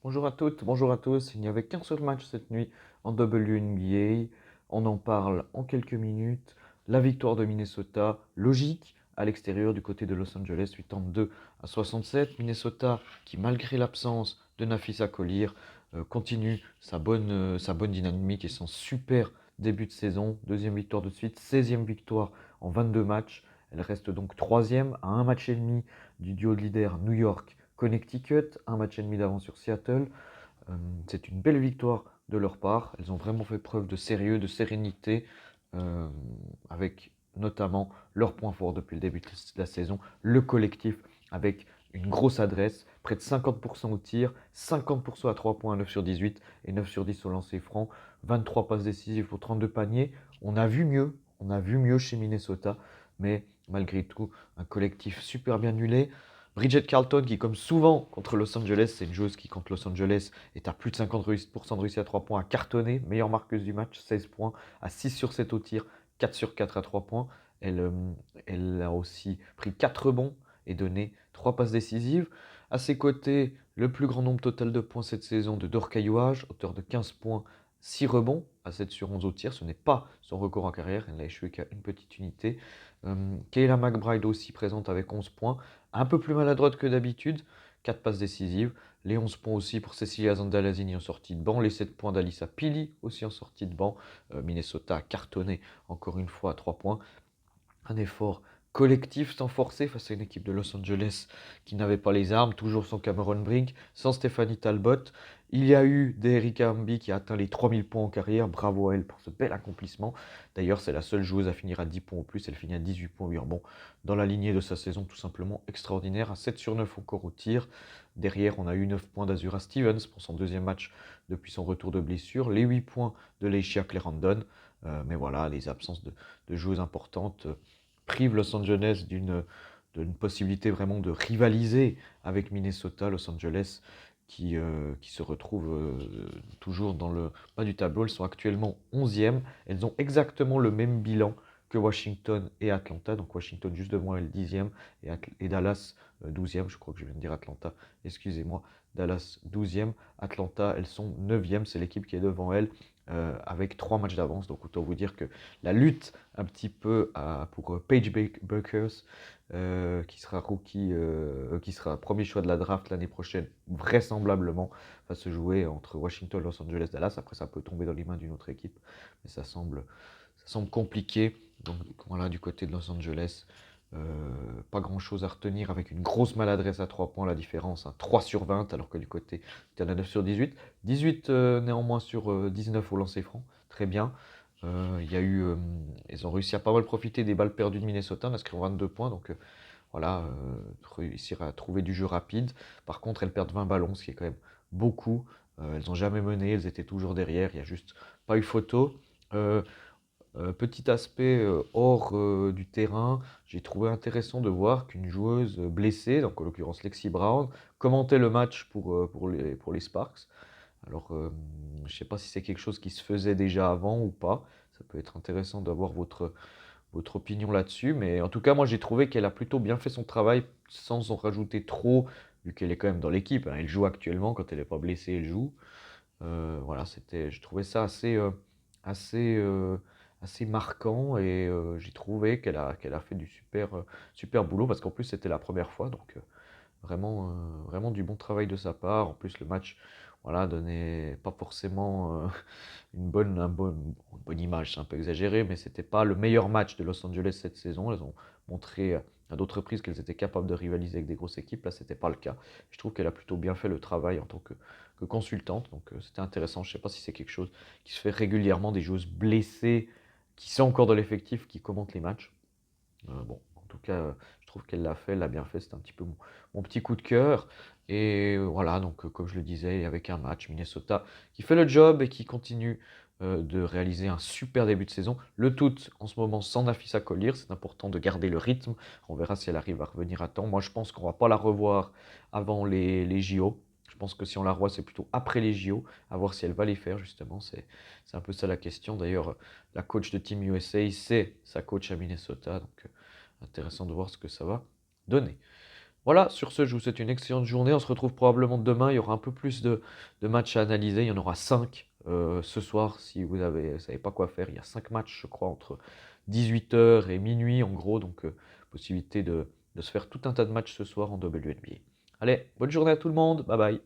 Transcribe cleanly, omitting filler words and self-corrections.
Bonjour à toutes, bonjour à tous. Il n'y avait qu'un seul match cette nuit en WNBA. On en parle en quelques minutes. La victoire de Minnesota, logique, à l'extérieur du côté de Los Angeles, 82-67. Minnesota qui, malgré l'absence de Nafisa Collier, continue sa bonne dynamique et son super début de saison. Deuxième victoire de suite, 16e victoire en 22 matchs. Elle reste donc troisième à un match et demi du duo de leader New York Connecticut, un match et demi d'avance sur Seattle. C'est une belle victoire de leur part. Elles ont vraiment fait preuve de sérieux, de sérénité, euh, avec notamment leur point fort depuis le début de la saison, le collectif, avec une grosse adresse, près de 50% au tir, 50% à 3 points, 9 sur 18 et 9 sur 10 au lancer franc, 23 passes décisives pour 32 paniers. On a vu mieux chez Minnesota, mais malgré tout, un collectif super bien nulé. Bridget Carlton, qui comme souvent contre Los Angeles, c'est une joueuse qui contre Los Angeles est à plus de 50% de réussite à 3 points, à cartonner, meilleure marqueuse du match, 16 points, à 6 sur 7 au tir, 4 sur 4 à 3 points. Elle, euh, Elle a aussi pris 4 rebonds et donné 3 passes décisives. À ses côtés, le plus grand nombre total de points cette saison de Dorka Youage, auteur de 15 points, 6 rebonds à 7 sur 11 au tir. Ce n'est pas son record en carrière, elle n'a échoué qu'à une petite unité. Kayla McBride aussi présente avec 11 points, un peu plus maladroite que d'habitude, 4 passes décisives. Les 11 points aussi pour Cecilia Zandalazini en sortie de banc. Les 7 points d'Alissa Pili aussi en sortie de banc. Minnesota a cartonné encore une fois à 3 points. Un effort collectif sans forcer face à une équipe de Los Angeles qui n'avait pas les armes, toujours sans Cameron Brink, sans Stephanie Talbot. Il y a eu d'Erika Hamby qui a atteint les 3000 points en carrière, bravo à elle pour ce bel accomplissement. D'ailleurs, c'est la seule joueuse à finir à 10 points ou plus, elle finit à 18 points, 8 rebonds dans la lignée de sa saison tout simplement extraordinaire, à 7 sur 9 encore au tir. Derrière, on a eu 9 points d'Azura Stevens pour son deuxième match depuis son retour de blessure, les 8 points de Leishia Clarendon. Mais voilà, les absences de joueuses importantes prive Los Angeles d'une possibilité vraiment de rivaliser avec Minnesota, Los Angeles, qui se retrouve toujours dans le bas du tableau. Elles sont actuellement 11e. Elles ont exactement le même bilan que Washington et Atlanta. Donc Washington juste devant elles 10e et Dallas 12e. Je crois que je viens de dire Atlanta. Excusez-moi. Dallas 12e. Atlanta, elles sont 9e. C'est l'équipe qui est devant elles avec 3 matchs d'avance. Donc autant vous dire que la lutte un petit peu pour Paige Buckers, qui sera premier choix de la draft l'année prochaine, vraisemblablement, va se jouer entre Washington, Los Angeles, Dallas. Après, ça peut tomber dans les mains d'une autre équipe, mais ça semble compliqué. Donc voilà, du côté de Los Angeles, pas grand chose à retenir avec une grosse maladresse à 3 points, la différence, hein, 3 sur 20, alors que du côté, il y en a 9 sur 18. 18 néanmoins sur 19 au lancer franc, très bien. Il y a eu, ils ont réussi à pas mal profiter des balles perdues de Minnesota en inscrivant 22 points, donc voilà, réussir à trouver du jeu rapide. Par contre, elles perdent 20 ballons, ce qui est quand même beaucoup. Elles n'ont jamais mené, elles étaient toujours derrière, il n'y a juste pas eu photo. Euh, Petit aspect hors du terrain, j'ai trouvé intéressant de voir qu'une joueuse blessée, donc en l'occurrence Lexi Brown, commentait le match pour les Sparks. Alors, je ne sais pas si c'est quelque chose qui se faisait déjà avant ou pas. Ça peut être intéressant d'avoir votre opinion là-dessus. Mais en tout cas, moi, j'ai trouvé qu'elle a plutôt bien fait son travail sans en rajouter trop, vu qu'elle est quand même dans l'équipe, hein. Elle joue actuellement. Quand elle n'est pas blessée, elle joue. Voilà, je trouvais ça assez, euh, assez marquant et j'ai trouvé qu'elle a fait du super boulot parce qu'en plus, c'était la première fois. Donc, vraiment, vraiment du bon travail de sa part. En plus, le match, voilà, donnait pas forcément une bonne image, c'est un peu exagéré, mais c'était pas le meilleur match de Los Angeles cette saison. Elles ont montré à d'autres reprises qu'elles étaient capables de rivaliser avec des grosses équipes. Là, c'était pas le cas. Je trouve qu'elle a plutôt bien fait le travail en tant que consultante. Donc, c'était intéressant. Je sais pas si c'est quelque chose qui se fait régulièrement, des joueuses blessées qui sont encore dans l'effectif, qui commentent les matchs. Bon, en tout cas, je trouve qu'elle l'a fait, elle l'a bien fait. C'était un petit peu mon petit coup de cœur. Et voilà, donc comme je le disais, avec un match, Minnesota qui fait le job et qui continue de réaliser un super début de saison. Le tout en ce moment sans Nafisa Collier. C'est important de garder le rythme. On verra si elle arrive à revenir à temps. Moi, je pense qu'on va pas la revoir avant les JO. Je pense que si on la revoit, c'est plutôt après les JO, à voir si elle va les faire, justement. C'est un peu ça la question. D'ailleurs, la coach de Team USA, c'est sa coach à Minnesota. Donc, intéressant de voir ce que ça va donner. Voilà, sur ce, je vous souhaite une excellente journée. On se retrouve probablement demain. Il y aura un peu plus de matchs à analyser. Il y en aura 5 ce soir si vous savez pas quoi faire. Il y a 5 matchs, je crois, entre 18 h et minuit en gros. Donc, possibilité de se faire tout un tas de matchs ce soir en WNBA. Allez, bonne journée à tout le monde. Bye bye.